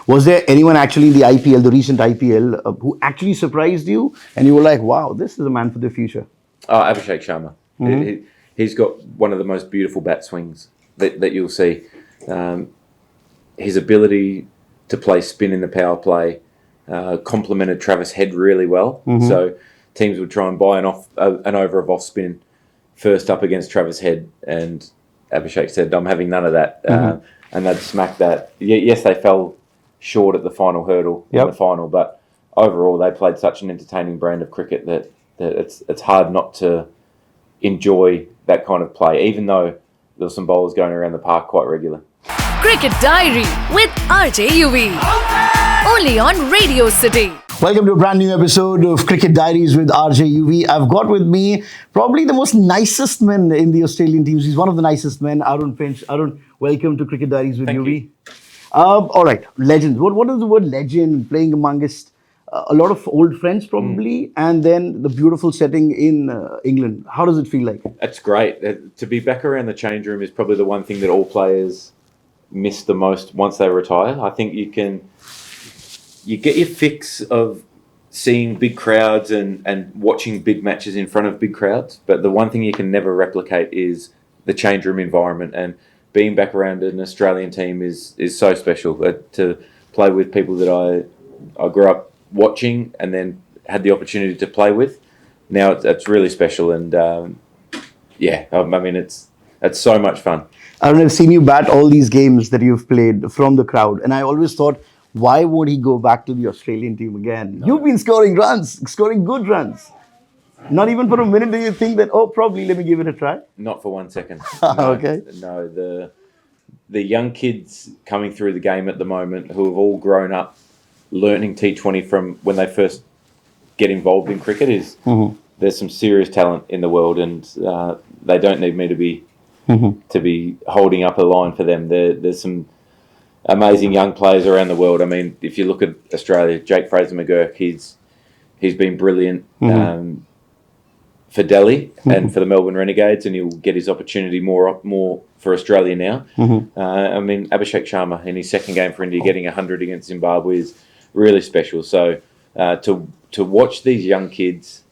Was there anyone actually in the IPL, the recent IPL, who actually surprised you and you were like, wow, this is a man for the future? Oh, Abhishek Sharma. He's got one of the most beautiful bat swings that you'll see. His ability to play spin in the power play complemented Travis Head really well. So teams would try and buy an over of off spin first up against Travis Head, and Abhishek said, I'm having none of that. And they'd smack that. Yes, they fell short at the final hurdle in the final, but overall they played such an entertaining brand of cricket that it's hard not to enjoy that kind of play, even though there were some bowlers going around the park quite regularly. Cricket Diary with RJ Yuvi. Only on Radio City. Welcome to a brand new episode of Cricket Diaries with RJ Yuvi. I've got with me probably the most nicest man in the Australian teams. He's one of the nicest men, Aaron Finch. Aaron, welcome to Cricket Diaries with Yuvi. All right, legends. What is the word legend? Playing amongst a lot of old friends probably, and then the beautiful setting in England. How does it feel like? It's great. To be back around the change room is probably the one thing that all players miss the most once they retire. I think you get your fix of seeing big crowds and watching big matches in front of big crowds, but the one thing you can never replicate is the change room environment, and being back around an Australian team is so special. To play with people that I grew up watching and then had the opportunity to play with, now it's really special, and I mean it's so much fun. I've seen you bat all these games that you've played from the crowd, and I always thought, why would he go back to the Australian team again? No. You've been scoring runs, scoring good runs. Not even for a minute do you think that, probably let me give it a try? Not for 1 second. Okay. No, the young kids coming through the game at the moment who have all grown up learning T20 from when they first get involved in cricket there's some serious talent in the world, and they don't need me to be holding up a line for them. There's some amazing young players around the world. I mean, if you look at Australia, Jake Fraser-McGurk, he's been brilliant for Delhi and for the Melbourne Renegades, and he'll get his opportunity more for Australia now. I mean, Abhishek Sharma in his second game for India getting 100 against Zimbabwe is really special. So to watch these young kids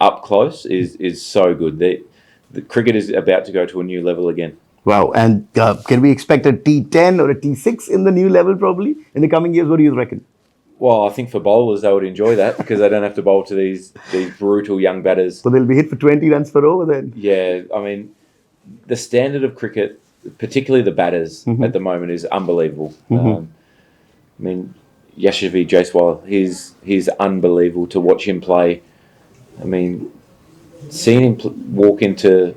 up close is so good. The cricket is about to go to a new level again. Wow. And can we expect a T10 or a T6 in the new level probably in the coming years? What do you reckon? Well, I think for bowlers, they would enjoy that because they don't have to bowl to these brutal young batters. So they'll be hit for 20 runs per over then? Yeah. I mean, the standard of cricket, particularly the batters at the moment, is unbelievable. I mean, Yashasvi Jaiswal, he's unbelievable to watch him play. I mean, seeing him walk into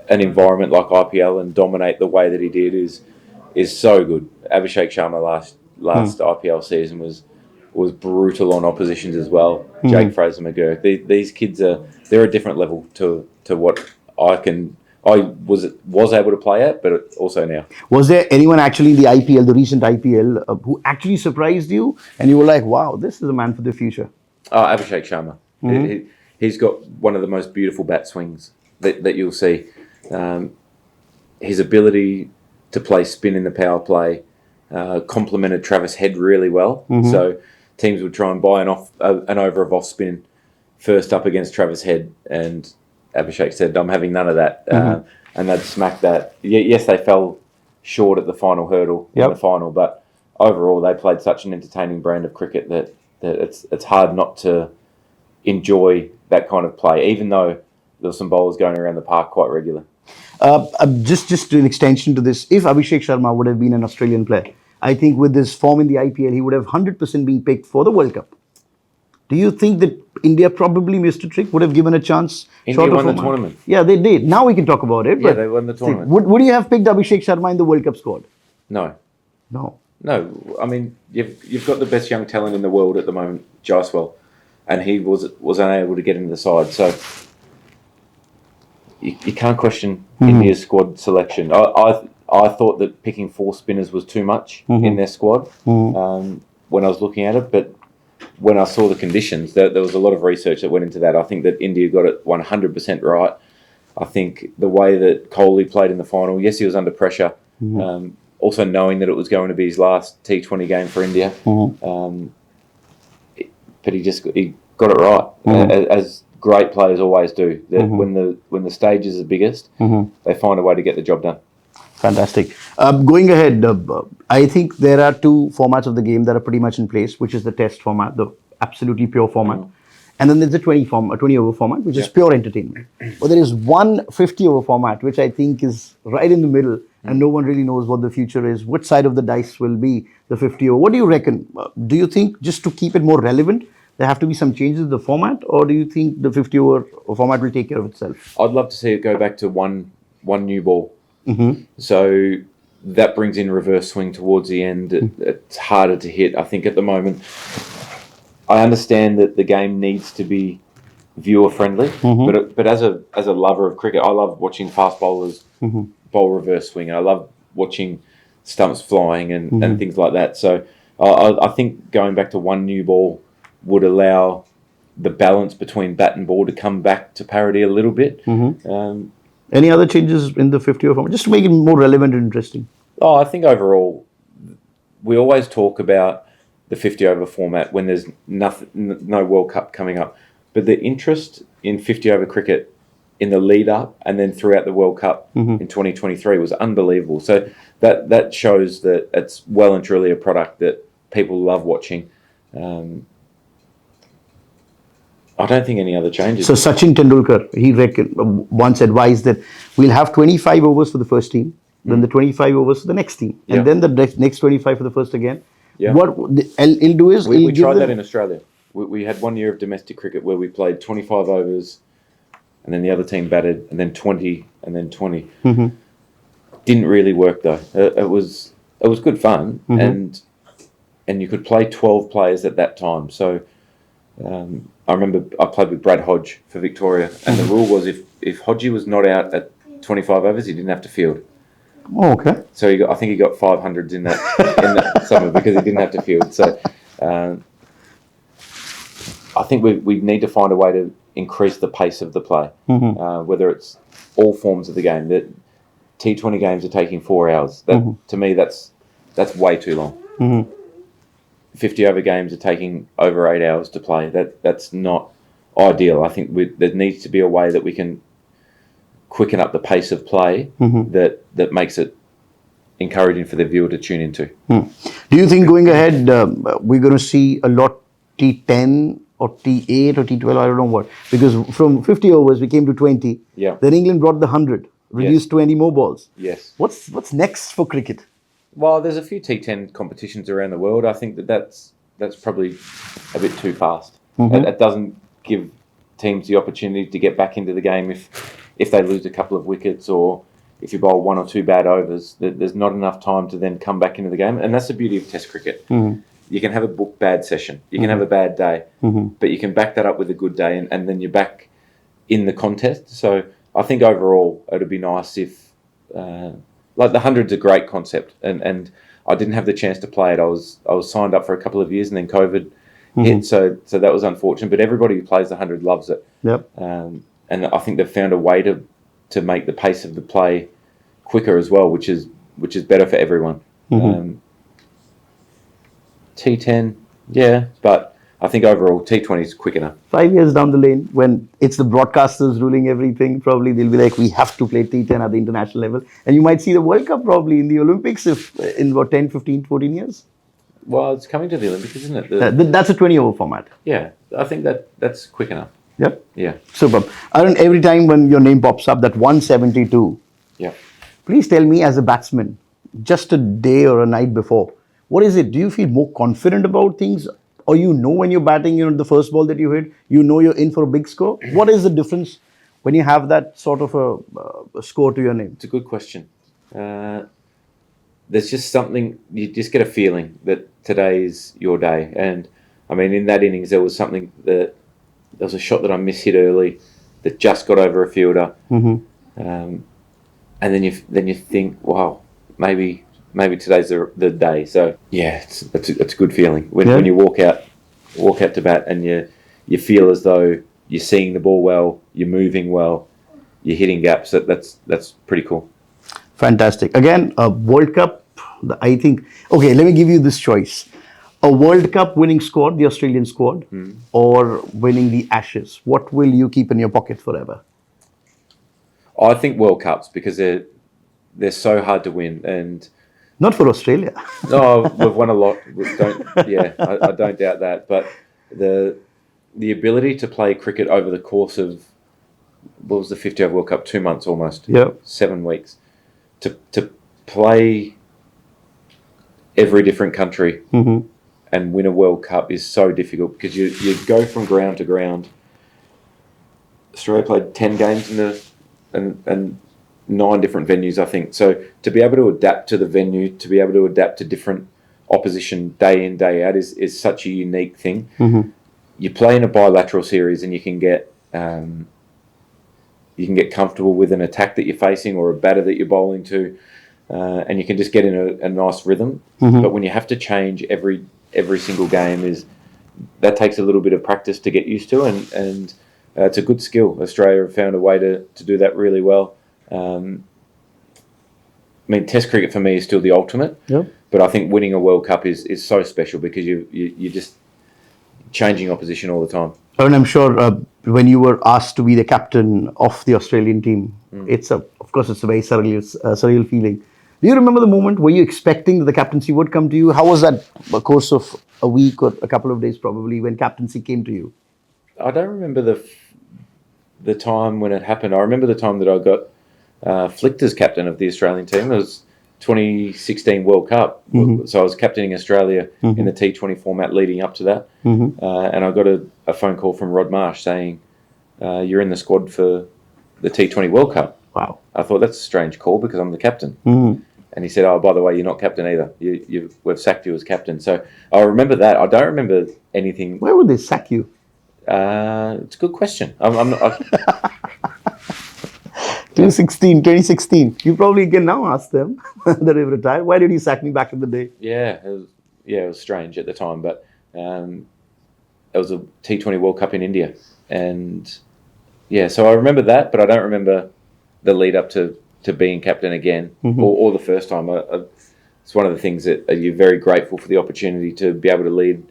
an environment like IPL and dominate the way that he did is so good. Abhishek Sharma last IPL season was brutal on oppositions as well. Jake Fraser-McGurk. These kids they're a different level to what I was able to play at, but also now. Was there anyone actually in the IPL, the recent IPL, who actually surprised you and you were like, wow, this is a man for the future? Oh, Abhishek Sharma. He's got one of the most beautiful bat swings that you'll see. His ability to play spin in the power play complemented Travis Head really well. So teams would try and buy an over of off spin first up against Travis Head, and Abhishek said, I'm having none of that. And they'd smack that. Yes, they fell short at the final hurdle in the final, but overall they played such an entertaining brand of cricket that it's hard not to enjoy that kind of play, even though there were some bowlers going around the park quite regularly. Just an extension to this, if Abhishek Sharma would have been an Australian player, I think with this form in the IPL, he would have 100% been picked for the World Cup. Do you think that India probably missed a trick, would have given a chance? India won the tournament. Yeah, they did. Now we can talk about it. Yeah, they won the tournament. Would you have picked Abhishek Sharma in the World Cup squad? No. No. I mean, you've got the best young talent in the world at the moment, Jaiswal, and he was unable to get into the side. So you can't question India's squad selection. I thought that picking 4 spinners was too much in their squad when I was looking at it, but when I saw the conditions, there was a lot of research that went into that. I think that India got it 100% right. I think the way that Kohli played in the final, yes, he was under pressure, also knowing that it was going to be his last T20 game for India. But he got it right, as great players always do. That when the stage is the biggest, they find a way to get the job done. Fantastic. Going ahead, I think there are two formats of the game that are pretty much in place, which is the test format, the absolutely pure format. And then there's the 20-over format, which is pure entertainment. But there is one 50-over format, which I think is right in the middle, and no one really knows what the future is, which side of the dice will be the 50-over. What do you reckon? Do you think, just to keep it more relevant, there have to be some changes in the format, or do you think the 50-over format will take care of itself? I'd love to see it go back to one new ball. So that brings in reverse swing towards the end. It's harder to hit, I think, at the moment. I understand that the game needs to be viewer friendly, but as a lover of cricket, I love watching fast bowlers bowl reverse swing. I love watching stumps flying and things like that. So I think going back to one new ball would allow the balance between bat and ball to come back to parity a little bit. Any other changes in the 50-over format, just to make it more relevant and interesting? I think overall, we always talk about the 50-over format when there's no World Cup coming up. But the interest in 50-over cricket in the lead up and then throughout the World Cup in 2023 was unbelievable. So that shows that it's well and truly a product that people love watching. I don't think any other changes. So Sachin Tendulkar, he once advised that we'll have 25 overs for the first team, then the 25 overs for the next team, and then the next 25 for the first again. What he'll do is... We tried that in Australia. We had 1 year of domestic cricket where we played 25 overs and then the other team batted and then 20 and then 20. Didn't really work though. It was good fun and you could play 12 players at that time. So I remember I played with Brad Hodge for Victoria and the rule was if Hodgie was not out at 25 overs, he didn't have to field. Oh, okay. So I think he got 500s in that summer because he didn't have to field. So I think we need to find a way to increase the pace of the play, whether it's all forms of the game. That T20 games are taking 4 hours. To me, that's way too long. 50-over games are taking over 8 hours to play. That's not ideal. I think there needs to be a way that we can quicken up the pace of play that makes it encouraging for the viewer to tune into. Do you think going ahead we're going to see a lot T10 or T8 or T12, I don't know what, because from 50 overs we came to 20. Then England brought the 100, reduced 20 more balls. What's next for cricket? Well, there's a few T10 competitions around the world. I think that's probably a bit too fast. It doesn't give teams the opportunity to get back into the game if they lose a couple of wickets or if you bowl 1 or 2 bad overs. There's not enough time to then come back into the game. And that's the beauty of Test cricket. You can have a bad session. You can have a bad day. But you can back that up with a good day and then you're back in the contest. So I think overall it'd be nice if... like the 100's a great concept and I didn't have the chance to play it. I was signed up for a couple of years and then COVID hit, so that was unfortunate. But everybody who plays the 100 loves it. And I think they've found a way to make the pace of the play quicker as well, which is better for everyone. T10, but I think overall T20 is quick enough. 5 years down the lane, when it's the broadcasters ruling everything, probably they'll be like, we have to play T10 at the international level. And you might see the World Cup probably in the Olympics in 10, 15, 14 years. Well, it's coming to the Olympics, isn't it? That's a 20-over format. Yeah, I think that's quick enough. Yeah. Superb. Aaron, every time when your name pops up, that 172. Please tell me as a batsman, just a day or a night before, what is it? Do you feel more confident about things? Or when you're batting, the first ball that you hit, you're in for a big score? What is the difference when you have that sort of a score to your name? It's a good question. There's just something, you just get a feeling that today is your day. And I mean, in that innings, there was something there was a shot that I mishit early that just got over a fielder. And then you think, wow, maybe today's the day. So yeah, it's a good feeling when you walk out to bat and you feel as though you're seeing the ball well, you're moving well, you're hitting gaps. That's pretty cool. Fantastic. Again, World Cup I think, okay, let me give you this choice. A World Cup winning squad, the Australian squad, or winning the Ashes. What will you keep in your pocket forever? I think World Cups because they're so hard to win, and Not for Australia. no, we've won a lot. I don't doubt that. But the ability to play cricket over the course of what was the 50 over World Cup, 2 months almost, Yeah. 7 weeks, to play every different country and win a World Cup is so difficult because you go from ground to ground. Australia played 10 games and 9 different venues, I think. So to be able to adapt to the venue, to be able to adapt to different opposition day in, day out is such a unique thing. You play in a bilateral series and you can get comfortable with an attack that you're facing or a batter that you're bowling to, and you can just get in a nice rhythm. But when you have to change every single game, that takes a little bit of practice to get used to, and it's a good skill. Australia have found a way to do that really well. I mean, Test cricket for me is still the ultimate, but I think winning a World Cup is so special because you're just changing opposition all the time. And I'm sure when you were asked to be the captain of the Australian team, of course, it's a very surreal feeling. Do you remember the moment? Were you expecting that the captaincy would come to you? How was that a course of a week or a couple of days probably when captaincy came to you? I don't remember the time when it happened. I remember the time that I got flicked as captain of the Australian team. It was 2016 World Cup. So I was captaining Australia in the T20 format leading up to that. And I got a phone call from Rod Marsh saying, you're in the squad for the T20 World Cup. Wow. I thought, that's a strange call because I'm the captain. And he said, oh, by the way, you're not captain either. We've sacked you as captain. So I remember that. I don't remember anything. Where would they sack you? It's a good question. I'm not... 2016. You probably can now ask them that they've retired. Why did you sack me back in the day? Yeah, it was strange at the time, but it was a T20 World Cup in India, and so I remember that, but I don't remember the lead up to being captain again or the first time. It's one of the things that you're very grateful for the opportunity to be able to lead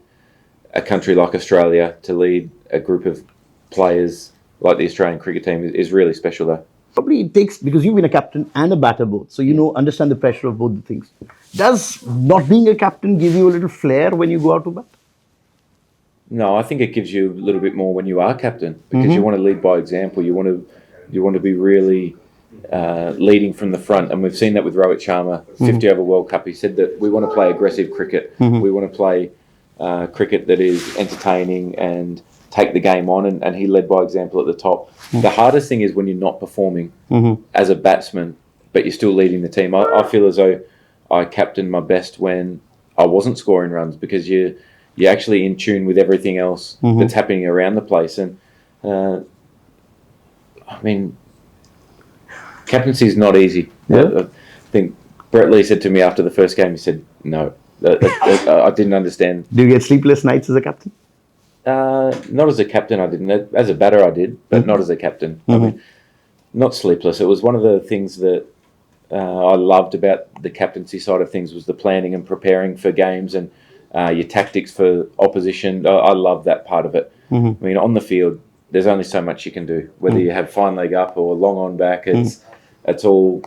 a country like Australia, to lead a group of players like the Australian cricket team is really special though. Probably it takes, because you've been a captain and a batter both, so understand the pressure of both the things. Does not being a captain give you a little flair when you go out to bat? No, I think it gives you a little bit more when you are captain because you want to lead by example. You want to be really leading from the front, and we've seen that with Rohit Sharma, 50 over World Cup. He said that we want to play aggressive cricket. We want to play cricket that is entertaining and take the game on, and he led by example at the top. The hardest thing is when you're not performing as a batsman, but you're still leading the team. I feel as though I captained my best when I wasn't scoring runs because you're actually in tune with everything else that's happening around the place. And I mean, captaincy is not easy. I think Brett Lee said to me after the first game, he said, no, I didn't understand. Do you get sleepless nights as a captain? Not as a captain, I didn't. As a batter, I did, but not as a captain. I mean, not sleepless. It was one of the things that I loved about the captaincy side of things was the planning and preparing for games and your tactics for opposition. I love that part of it. I mean, on the field, there's only so much you can do. Whether you have fine leg up or long on back, it's all...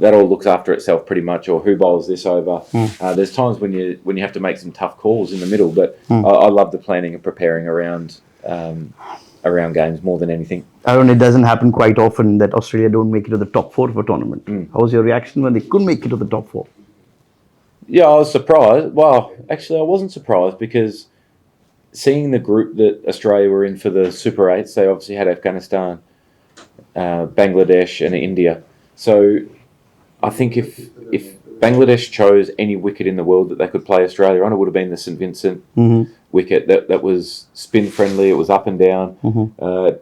That all looks after itself pretty much, or who bowls this over. There's times when you have to make some tough calls in the middle, but I love the planning and preparing around games more than anything. Aaron, it doesn't happen quite often that Australia don't make it to the top 4 of a tournament. How was your reaction when they couldn't make it to the top 4? Yeah, I was surprised. Well, actually, I wasn't surprised because seeing the group that Australia were in for the Super 8s, they obviously had Afghanistan, Bangladesh and India. So I think if Bangladesh chose any wicket in the world that they could play Australia on, it would have been the St Vincent wicket. That was spin friendly. It was up and down.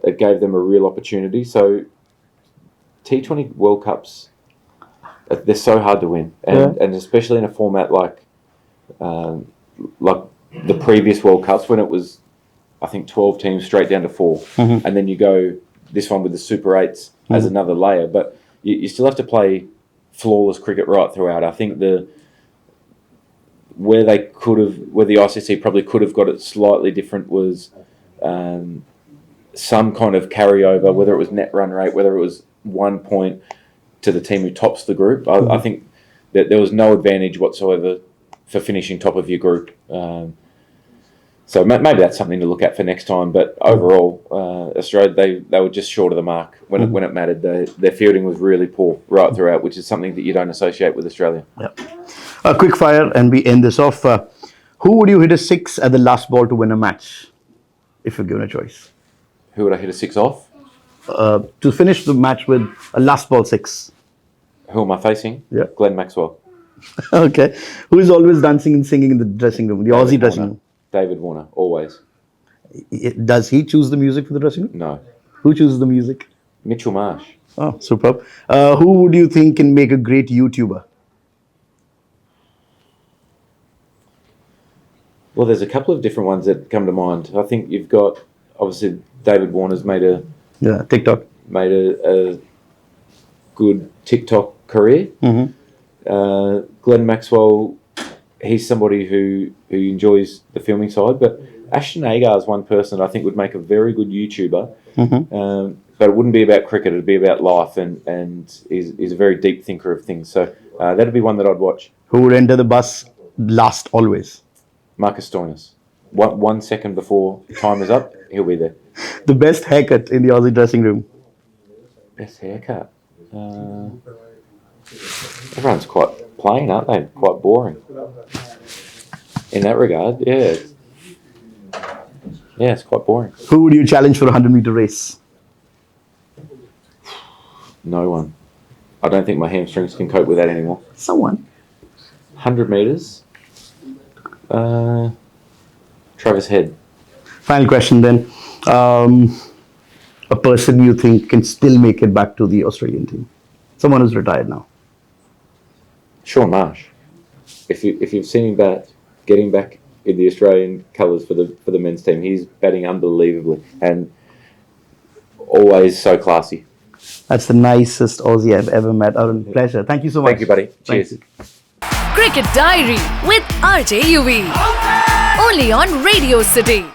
It gave them a real opportunity. So T20 World Cups, they're so hard to win, and especially in a format like the previous World Cups when it was, I think, 12 teams straight down to 4, and then you go this one with the Super 8s as another layer. But you still have to play flawless cricket right throughout. I think where the ICC probably could have got it slightly different was some kind of carryover, whether it was net run rate, whether it was 1 point to the team who tops the group. I think that there was no advantage whatsoever for finishing top of your group. So maybe that's something to look at for next time. But overall, Australia, they were just short of the mark when it mattered. Their fielding was really poor right throughout, which is something that you don't associate with Australia. Yep. A quick fire, and we end this off. Who would you hit a six at the last ball to win a match, if you're given a choice? Who would I hit a six off? To finish the match with a last ball six. Who am I facing? Yeah. Glenn Maxwell. Okay. Who is always dancing and singing in the dressing room, the Aussie dressing room? David Warner, always. Does he choose the music for the dressing room? No. Who chooses the music? Mitchell Marsh. Oh, superb. Who would you think can make a great YouTuber? Well, there's a couple of different ones that come to mind. I think you've got, obviously, David Warner's made a TikTok. Made a good TikTok career. Glenn Maxwell, he's somebody who enjoys the filming side, but Ashton Agar is one person I think would make a very good YouTuber. But it wouldn't be about cricket; it'd be about life, and he's a very deep thinker of things. So that'd be one that I'd watch. Who would enter the bus last always? Marcus Stoinis. 1 second before time is up, he'll be there. The best haircut in the Aussie dressing room? Best haircut? Everyone's quite plain, aren't they? Quite boring. In that regard, yeah. Yeah, it's quite boring. Who would you challenge for a 100-meter race? No one. I don't think my hamstrings can cope with that anymore. Someone. 100 metres? Travis Head. Final question then. A person you think can still make it back to the Australian team? Someone who's retired now. Sean Marsh. If you've seen him getting back in the Australian colours for the men's team, he's batting unbelievably and always so classy. That's the nicest Aussie I've ever met. Aaron, pleasure. Thank you so much. Thank you, buddy. Cheers. Cricket Diary with RJ Yuvi. Only on Radio City.